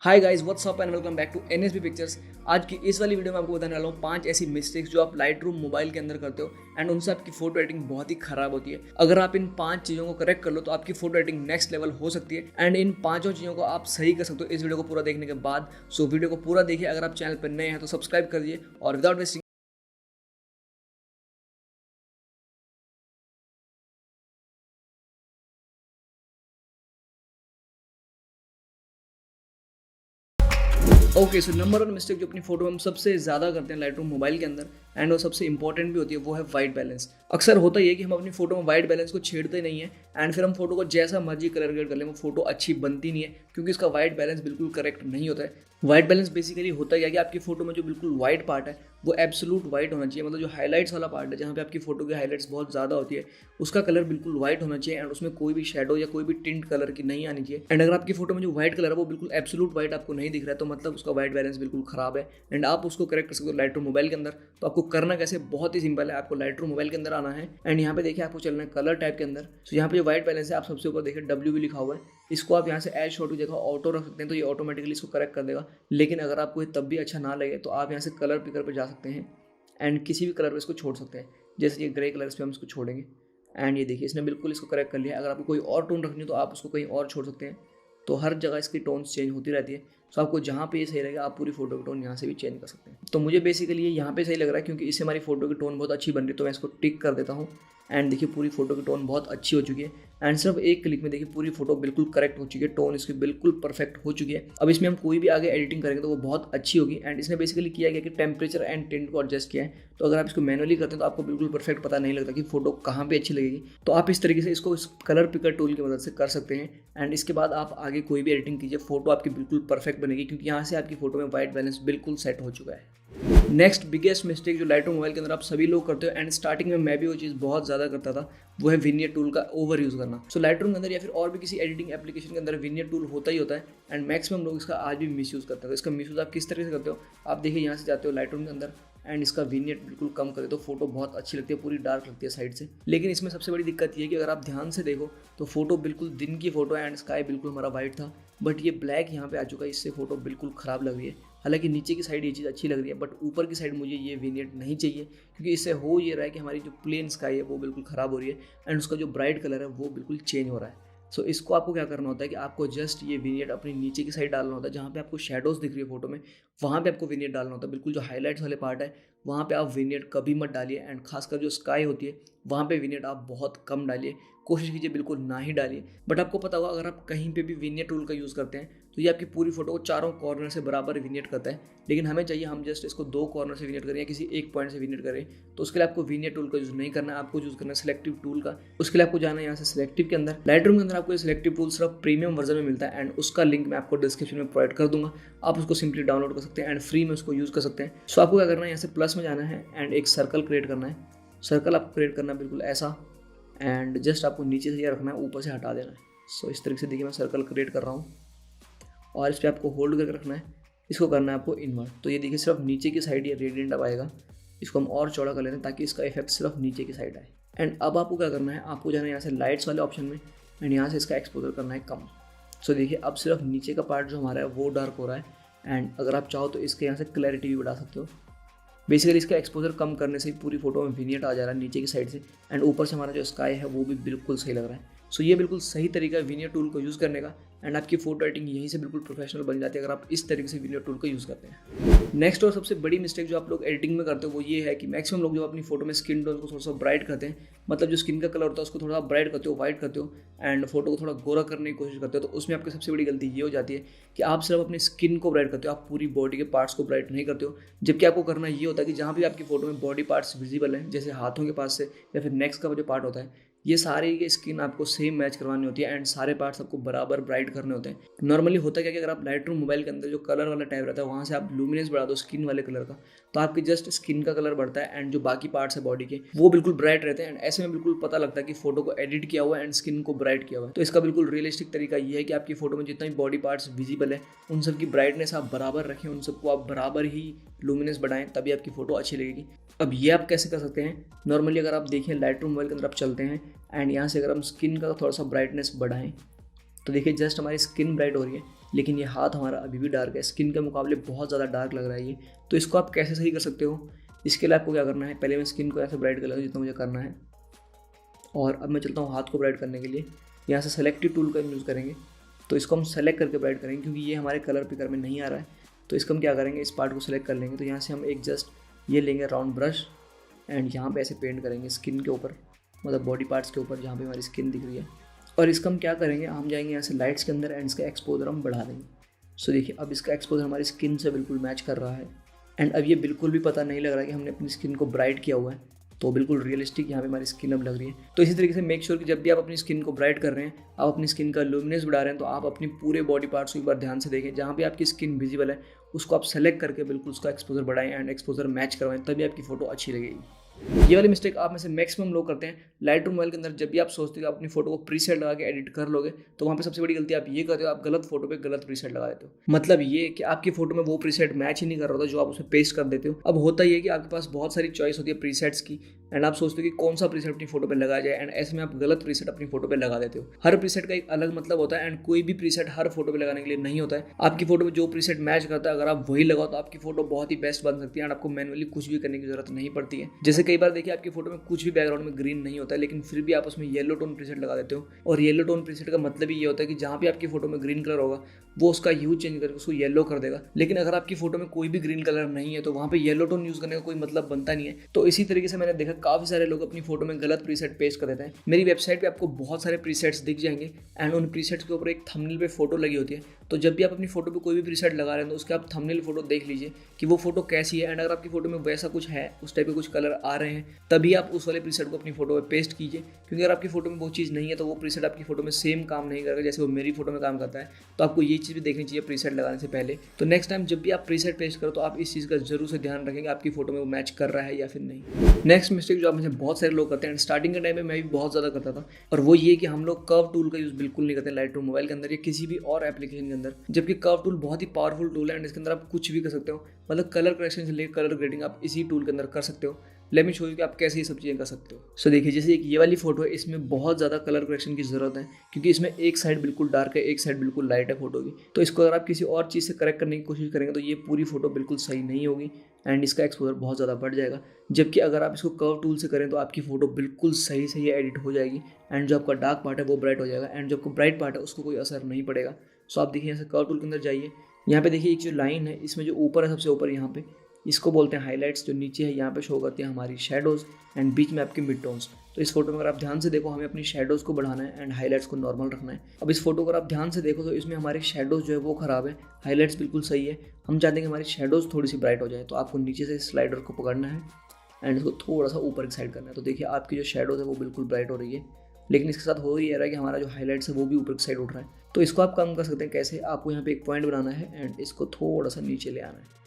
Hi guys, what's up and welcome back to NSB pictures. आज की इस वाली वीडियो में आपको बताने वाला हूँ 5 ऐसी मिस्टेक्स जो आप लाइटरूम मोबाइल के अंदर करते हो एंड उनसे आपकी फोटो एडिटिंग बहुत ही खराब होती है। अगर आप इन 5 चीज़ों को करेक्ट कर लो तो आपकी फोटो एडिटिंग नेक्स्ट लेवल हो सकती है एंड इन 5 चीज़ों को आप सही कर सकते हो इस वीडियो को पूरा देखने के बाद। सो वीडियो को पूरा देखिए। अगर आप चैनल पर नए हैं तो सब्सक्राइब कर दिए और without wasting okay, so number 1 mistake जो अपनी फोटो में हम सबसे ज़्यादा करते हैं लाइटरूम मोबाइल के अंदर एंड वो सबसे इंपॉर्टेंट भी होती है, वो है वाइट बैलेंस। अक्सर होता ही है कि हम अपनी फोटो में वाइट बैलेंस को छेड़ते नहीं है एंड फिर हम फोटो को जैसा मर्जी कलर ग्रेड कर लें वो फोटो अच्छी बनती नहीं है क्योंकि इसका वाइट बैलेंस बिल्कुल करेक्ट नहीं होता है। वाइट बैलेंस बेसिकली होता है कि आपकी फोटो में जो बिल्कुल वाइट पार्ट है वो एब्सोलूट वाइट होना चाहिए, मतलब जो हाईलाइट्स वाला पार्ट है जहाँ पे आपकी फोटो की हाईलाइट्स बहुत ज़्यादा होती है उसका कलर बिल्कुल वाइट होना चाहिए एंड उसमें कोई भी शेडो या कोई भी टिंट कलर की नहीं आनी चाहिए। एंड अगर आपकी फोटो में जो व्हाइट कलर है वो बिल्कुल एब्सोलूट वाइट आपको नहीं दिख रहा है तो मतलब उसका वाइट बैलेंस बिल्कुल खराब है एंड आप उसको करेक्ट कर सकते हो लाइटरूम मोबाइल के अंदर। तो आपको करना कैसे, बहुत ही सिंपल है। आपको लाइटरूम मोबाइल के अंदर आना है एंड यहाँ पे देखिए आपको चलना है कलर टाइप के अंदर। तो यहाँ पे जो व्हाइट बैलेंस है आप सबसे ऊपर देखिए W भी लिखा हुआ है, इसको आप यहाँ से एज शॉट की जगह ऑटो रख सकते हैं तो ये ऑटोमेटिकली इसको करेक्ट कर देगा। लेकिन अगर आपको ये तब भी अच्छा ना लगे तो आप यहाँ से कलर पिकर पर जा सकते हैं एंड किसी भी कलर पर इसको छोड़ सकते हैं। जैसे ये ग्रे कलर पे हम इसको छोड़ेंगे एंड ये देखिए इसने बिल्कुल इसको करेक्ट कर लिया। अगर आपको कोई और टोन रखनी हो तो आप उसको कहीं और छोड़ सकते हैं। तो हर जगह इसकी टोन्स चेंज होती रहती है। सो आपको जहाँ पे ये सही लगेगा आप पूरी फोटो की टोन यहाँ से भी चेंज कर सकते हैं। तो मुझे बेसिकली ये यहाँ पे सही लग रहा है क्योंकि इससे हमारी फोटो की टोन बहुत अच्छी बन रही है, तो मैं इसको टिक कर देता हूँ एंड देखिए पूरी फोटो की टोन बहुत अच्छी हो चुकी है एंड सिर्फ एक क्लिक में देखिए पूरी फोटो बिल्कुल करेक्ट हो चुकी है, टोन इसकी बिल्कुल परफेक्ट हो चुकी है। अब इसमें हम कोई भी आगे एडिटिंग करेंगे तो वो बहुत अच्छी होगी एंड इसने बेसिकली किया गया कि टेम्परेचर एंड टिंट को एडजस्ट किया है। तो अगर आप इसको मैनुअली करते हैं तो आपको बिल्कुल परफेक्ट पता नहीं लगता कि फोटो कहाँ पे अच्छी लगेगी। तो आप इस तरीके से इसको इस कलर पिकर टूल की मदद से कर सकते हैं एंड इसके बाद आप आगे कोई भी एडिटिंग कीजिए, फोटो आपकी बिल्कुल परफेक्ट बनेगी क्योंकि यहाँ से आपकी फोटो में वाइट बैलेंस बिल्कुल सेट हो चुका है। नेक्स्ट बिगेस्ट मिस्टेक जो लाइटरूम मोबाइल के अंदर आप सभी लोग करते हो एंड स्टार्टिंग में मैं भी वो चीज़ बहुत ज़्यादा करता था, वो है विनियर टूल का ओवर यूज़ करना। सो लाइटरूम के अंदर या फिर और भी किसी एडिटिंग एप्लीकेशन के अंदर विनियर टूल होता ही होता है एंड मैक्सिमम लोग इसका आज भी मिसयूज़ करते हैं। तो इसका मिसयूज़ आप किस तरह से करते हो, आप देखिए यहाँ से जाते हो लाइटरूम के अंदर एंड इसका विनियर बिल्कुल कम करे तो फोटो बहुत अच्छी लगती है, पूरी डार्क लगती है साइड से। लेकिन इसमें सबसे बड़ी दिक्कत ये है कि अगर आप ध्यान से देखो तो फोटो बिल्कुल दिन की फोटो है एंड स्काई बिल्कुल हमारा वाइट था, बट ये ब्लैक यहाँ पे आ चुका है, इससे फोटो बिल्कुल ख़राब लग रही है। हालांकि नीचे की साइड ये चीज़ अच्छी लग रही है बट ऊपर की साइड मुझे ये विनियर नहीं चाहिए क्योंकि इससे हो ये रहा है कि हमारी जो प्लेन स्काई है वो बिल्कुल ख़राब हो रही है एंड उसका जो ब्राइट कलर है वो बिल्कुल चेंज हो रहा है। सो इसको आपको क्या करना होता है कि आपको जस्ट ये विनियर अपनी नीचे की साइड डालना होता है, जहाँ पे आपको शेडोज़ दिख रही है फोटो में वहाँ पे आपको विनियर डालना होता है। बिल्कुल जो हाईलाइट्स वाले पार्ट है वहाँ पे आप विनियर कभी मत डालिए एंड खासकर जो स्काई होती है वहाँ पे विनियर आप बहुत कम डालिए, कोशिश कीजिए बिल्कुल ना ही डालिए। बट आपको पता होगा अगर आप कहीं पे भी विनियर टूल का यूज़ करते हैं तो ये आपकी पूरी फोटो को चारों कॉर्नर से बराबर विनियर करता है। लेकिन हमें चाहिए हम जस्ट इसको 2 कॉर्नर से विनियर करें या किसी एक पॉइंट से विनियर करें, तो उसके लिए आपको विनियर टूल का यूज़ नहीं करना है, आपको यूज़ करना है सिलेक्टिव टूल का। उसके लिए आपको जाना है यहाँ से सिलेक्टिव के अंदर। लाइटरूम के अंदर आपको ये सिलेक्टिव टूल सिर्फ प्रीमियम वर्जन में मिलता है एंड उसका लिंक मैं आपको डिस्क्रिप्शन में प्रोवाइड कर दूंगा, आप उसको सिंपली डाउनलोड कर सकते हैं एंड फ्री में उसको यूज़ कर सकते हैं। सो आपको क्या करना है, यहाँ से प्लस में जाना है एंड एक सर्कल क्रिएट करना है। सर्कल आपको क्रिएट करना है बिल्कुल ऐसा एंड जस्ट आपको नीचे से ये रखना है, ऊपर से हटा देना है। सो इस तरीके से देखिए मैं सर्कल क्रिएट कर रहा हूँ और इस पर आपको होल्ड करके रखना है, इसको करना है आपको इन्वर्ट। तो ये देखिए सिर्फ नीचे की साइड ये रेडियंट अब आएगा, इसको हम और चौड़ा कर लेते हैं ताकि इसका इफेक्ट सिर्फ नीचे की साइड आए। एंड अब आपको क्या करना है, आपको जाना है यहाँ से लाइट्स वाले ऑप्शन में एंड यहाँ से इसका एक्सपोजर करना है कम। सो देखिए अब सिर्फ नीचे का पार्ट जो हमारा है वो डार्क हो रहा है एंड अगर आप चाहो तो इसके यहाँ से क्लैरिटी भी बढ़ा सकते हो। बेसिकली इसका एक्सपोजर कम करने से ही पूरी फोटो में विनियर आ जा रहा है नीचे की साइड से एंड ऊपर से हमारा जो स्काई है वो भी बिल्कुल सही लग रहा है। सो ये बिल्कुल सही तरीका है विनियर टूल को यूज़ करने का एंड आपकी फोटो एडिटिंग यहीं से बिल्कुल प्रोफेशनल बन जाती है अगर आप इस तरीके से विनियर टूल का यूज़ करते हैं। नेक्स्ट और सबसे बड़ी मिस्टेक जो आप लोग एडिटिंग में करते हो वो ये है कि मैक्सिमम लोग जो अपनी फोटो में स्किन टोन को थोड़ा सा ब्राइट करते हैं, मतलब जो स्किन का कलर होता है उसको थोड़ा ब्राइट करते हो, वाइट करते हो एंड फोटो को थोड़ा गोरा करने की कोशिश करते हो। तो उसमें आपकी सबसे बड़ी गलती ये हो जाती है कि आप सिर्फ अपनी स्किन को ब्राइट करते हो, आप पूरी बॉडी के पार्ट्स को ब्राइट नहीं करते हो। जबकि आपको करना ये होता है कि जहाँ भी आपकी फोटो में बॉडी पार्ट्स विजिबल हैं, जैसे हाथों के पास से या फिर नेक्स्ट का जो पार्ट होता है, ये सारे की स्किन आपको सेम मैच करवानी होती है एंड सारे पार्ट्स आपको बराबर ब्राइट करने होते हैं। नॉर्मली होता क्या कि अगर आप लाइटरूम मोबाइल के अंदर जो कलर वाला टाइप रहता है वहाँ से आप लुमिनेंस बढ़ा दो स्किन वाले कलर का, तो आपकी जस्ट स्किन का कलर बढ़ता है एंड जो बाकी पार्ट्स है बॉडी के वो बिल्कुल ब्राइट रहते हैं एंड ऐसे में बिल्कुल पता लगता है कि फोटो को एडिट किया हुआ है एंड स्किन को ब्राइट किया हुआ है। तो इसका बिल्कुल रियलिस्टिक तरीका ये है कि आपकी फोटो में जितना भी बॉडी पार्ट्स विजिबल है उन सब की ब्राइटनेस आप बराबर रखें, उन सबको आप बराबर ही लुमिनेंस बढ़ाएं, तभी आपकी फोटो अच्छी लगेगी। अब ये आप कैसे कर सकते हैं, नॉर्मली अगर आप देखें लाइटरूम मोबाइल के अंदर आप चलते हैं एंड यहाँ से अगर हम स्किन का थोड़ा सा ब्राइटनेस बढ़ाएं तो देखिए जस्ट हमारी स्किन ब्राइट हो रही है लेकिन ये हाथ हमारा अभी भी डार्क है, स्किन के मुकाबले बहुत ज़्यादा डार्क लग रहा है ये। तो इसको आप कैसे सही कर सकते हो, इसके लिए आपको क्या करना है, पहले मैं स्किन को ऐसे ब्राइट कर लूँगा जितना मुझे करना है, और अब मैं चलता हूँ हाथ को ब्राइट करने के लिए। यहाँ से सेलेक्टिव टूल का यूज़ करेंगे, तो इसको हम सेलेक्ट करके ब्राइट करेंगे क्योंकि ये हमारे कलर पिकर में नहीं आ रहा है। तो इसको हम क्या करेंगे, इस पार्ट को सेलेक्ट कर लेंगे, तो यहाँ से हम एक जस्ट ये लेंगे राउंड ब्रश एंड यहाँ पे ऐसे पेंट करेंगे स्किन के ऊपर, मतलब बॉडी पार्ट्स के ऊपर जहाँ पे हमारी स्किन दिख रही है। और इसका हम क्या करेंगे, हम जाएंगे यहाँ से लाइट्स के अंदर एंड इसका एक्सपोजर हम बढ़ा देंगे। सो देखिए अब इसका एक्सपोजर हमारी स्किन से बिल्कुल मैच कर रहा है एंड अब ये बिल्कुल भी पता नहीं लग रहा कि हमने अपनी स्किन को ब्राइट किया हुआ है, तो बिल्कुल रियलिस्टिक यहाँ पे हमारी स्किन अब लग रही है। तो इसी तरीके से मेक श्योर कि जब भी आप अपनी स्किन को ब्राइट कर रहे हैं, आप अपनी स्किन का लुमिनेंस बढ़ा रहे हैं, तो आप अपनी पूरे बॉडी पार्ट्स को एक बार ध्यान से देखें, जहाँ भी आपकी स्किन विजिबल है उसको आप सेलेक्ट करके बिल्कुल उसका एक्सपोजर बढ़ाएं एंड एक्सपोजर मैच करवाएं, तभी आपकी फोटो अच्छी लगेगी। ये वाली मिस्टेक आप में से मैक्सिमम लोग करते हैं लाइटरूम मोबाइल के अंदर। जब भी आप सोचते हो कि आप अपनी फोटो को प्रीसेट लगा के एडिट कर लोगे, तो वहाँ पे सबसे बड़ी गलती आप ये करते हो, आप गलत फोटो पे गलत प्रीसेट लगा देते हो। मतलब ये कि आपकी फोटो में वो प्रीसेट मैच ही नहीं कर रहा होता जो आप उसमें पेस्ट कर देते हो। अब होता ये कि आपके पास बहुत सारी चॉइस होती है प्रीसेट्स की एंड आप सोचते हो कि कौन सा प्रीसेट अपनी फोटो पे लगाया जाए, एंड ऐसे में आप गलत प्रीसेट अपनी फोटो पे लगा देते हो। हर प्रीसेट का एक अलग मतलब होता है एंड कोई भी प्रीसेट हर फोटो पे लगाने के लिए नहीं होता है। आपकी फोटो में जो प्रीसेट मैच करता है अगर आप वही लगाओ तो आपकी फोटो बहुत ही बेस्ट बन सकती है एंड आपको मैनुअली कुछ भी करने की जरूरत नहीं पड़ती है। जैसे कई बार देखिए आपकी फोटो में कुछ भी बैकग्राउंड में ग्रीन नहीं होता है, लेकिन फिर भी आप उसमें येलो टोन प्रीसेट लगा देते हो, और येलो टोन प्रीसेट का मतलब ही ये होता है कि जहाँ भी आपकी फोटो में ग्रीन कलर होगा वो उसका ह्यू चेंज करके उसको येलो कर देगा। लेकिन अगर आपकी फोटो में कोई भी ग्रीन कलर नहीं है तो वहाँ पे येलो टोन यूज करने का कोई मतलब बनता नहीं है। तो इसी तरीके से मैंने देखा काफी सारे लोग अपनी फोटो में गलत प्रीसेट पेस्ट कर देते हैं। मेरी वेबसाइट पे आपको बहुत सारे प्रीसेट्स दिख जाएंगे एंड उन प्रीसेट्स के ऊपर एक थंबनेल पे फोटो लगी होती है। तो जब भी आप अपनी फोटो पे कोई भी प्रीसेट लगा रहे हैं तो उसके आप थंबनेल फोटो देख लीजिए कि वो फोटो कैसी है, एंड अगर आपकी फोटो में वैसा कुछ है, उस टाइप के कुछ कलर आ रहे हैं, तभी आप उस वाले प्रीसेट को अपनी फोटो पे पेस्ट कीजिए। क्योंकि अगर आपकी फोटो में वो चीज़ नहीं है तो वो प्रीसेट आपकी फोटो में सेम काम नहीं करेगा जैसे वो मेरी फोटो में काम करता है। तो आपको ये चीज़ भी देखनी चाहिए प्रीसेट लगाने से पहले। तो नेक्स्ट टाइम जब भी आप प्रीसेट पेस्ट करो तो आप इस चीज़ का जरूर से ध्यान रखेंगे आपकी फोटो में वो मैच कर रहा है या फिर नहीं। नेक्स्ट मिस्टेक जो आप में से बहुत सारे लोग करते हैं, स्टार्टिंग के टाइम में मैं भी बहुत ज़्यादा करता था, और वो ये कि हम लोग कर्व टूल का यूज़ बिल्कुल नहीं करते लाइटरूम मोबाइल के अंदर या किसी भी और एप्लीकेशन के अंदर। जबकि कर्व टूल बहुत ही पावरफुल टूल है एंड इसके अंदर आप कुछ भी कर सकते हो, मतलब कलर करेक्शन से लेकर कलर ग्रेडिंग आप इसी टूल के अंदर कर सकते हो। लेट मी शो यू कि आप कैसे ये सब चीज़ें कर सकते हो। सो देखिए जैसे एक ये वाली फोटो है, इसमें बहुत ज़्यादा कलर करेक्शन की ज़रूरत है क्योंकि इसमें एक साइड बिल्कुल डार्क है, एक साइड बिल्कुल लाइट है फोटो की। तो इसको अगर आप किसी और चीज़ से करेक्ट करने की कोशिश करेंगे तो ये पूरी फोटो बिल्कुल सही नहीं होगी एंड इसका एक्सपोजर बहुत ज़्यादा बढ़ जाएगा। जबकि अगर आप इसको कर्व टूल से करें तो आपकी फोटो बिल्कुल सही सही एडिट हो जाएगी एंड जो आपका डार्क पार्ट है वो ब्राइट हो जाएगा एंड जो आपको ब्राइट पार्ट है उसको कोई असर नहीं पड़ेगा। सो आप देखिए यहाँ से कर्व टूल के अंदर जाइए, यहाँ पे देखिए एक जो लाइन है इसमें जो ऊपर है सबसे ऊपर यहाँ पे, इसको बोलते हैं हाइलाइट्स। जो नीचे है यहाँ पे शो करती है हमारी शेडोज़ एंड बीच में आपके मिड टोन्स। तो इस फोटो में अगर आप ध्यान से देखो हमें अपनी शेडोज़ को बढ़ाना है एंड हाइलाइट्स को नॉर्मल रखना है। अब इस फोटो को अगर आप ध्यान से देखो तो इसमें हमारी शेडोज़ जो है वो ख़राब है, हाइलाइट्स बिल्कुल सही है। हम चाहते हैं कि हमारी शेडोज़ थोड़ी सी ब्राइट हो जाए, तो आपको नीचे से स्लाइडर को पकड़ना है एंड इसको थोड़ा सा ऊपर की साइड करना है। तो देखिए आपकी जो शेडोज़ है वो बिल्कुल ब्राइट हो रही है, लेकिन इसके साथ हो ये रहा है कि हमारा जो हाइलाइट्स है वो भी ऊपर की साइड उठ रहा है। तो इसको आप कम कर सकते हैं कैसे, आपको यहाँ पे एक पॉइंट बनाना है एंड इसको थोड़ा सा नीचे ले आना है।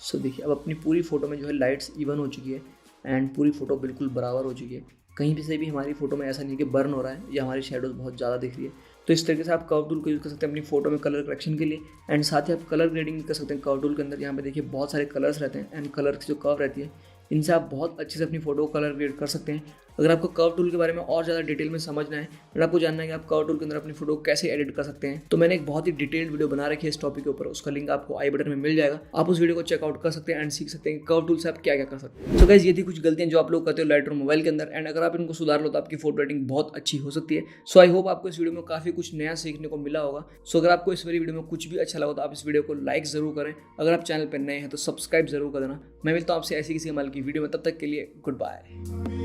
सो देखिए अब अपनी पूरी फोटो में जो है लाइट्स इवन हो चुकी है एंड पूरी फोटो बिल्कुल बराबर हो चुकी है। कहीं भी से भी हमारी फोटो में ऐसा नहीं कि बर्न हो रहा है या हमारी शेडोज़ बहुत ज़्यादा दिख रही है। तो इस तरीके से आप कर्व टूल को यूज़ कर सकते हैं अपनी फोटो में कलर करेक्शन के लिए एंड साथ ही आप कलर ग्रेडिंग कर सकते हैं कर्व टूल के अंदर। यहाँ पे देखिए बहुत सारे कलर्स रहते हैं एंड कलर की जो कर्व रहती है इनसे आप बहुत अच्छे से अपनी फोटो को कलर ग्रेड कर सकते हैं। अगर आपको कर्व टूल के बारे में और ज़्यादा डिटेल में समझना है और आपको जानना है कि आप कर्व टूल के अंदर अपनी फोटो को कैसे एडिट कर सकते हैं, तो मैंने एक बहुत ही डिटेल्ड वीडियो बना रखी है इस टॉपिक के ऊपर, उसका लिंक आपको आई बटन में मिल जाएगा। आप उस वीडियो को चेकआउट कर सकते हैं एंड सीख सकते हैं कर्व टूल से आप क्या क्या कर सकते हैं। सो गाइस ये थी कुछ गलतियां जो आप लोग करते हो लाइटरूम मोबाइल के अंदर, एंड अगर आप इनको सुधार लो तो आपकी फोटो एडिटिंग बहुत अच्छी हो सकती है। सो आई होप आपको इस वीडियो में काफ़ी कुछ नया सीखने को मिला होगा। सो अगर आपको इस वीडियो में कुछ भी अच्छा लगा तो आप इस वीडियो को लाइक ज़रूर करें। अगर आप चैनल पर नए हैं तो सब्सक्राइब जरूर कर देना। मैं मिलता हूँ आपसे ऐसी किसी कमाल की वीडियो में, तब तक के लिए गुड बाय।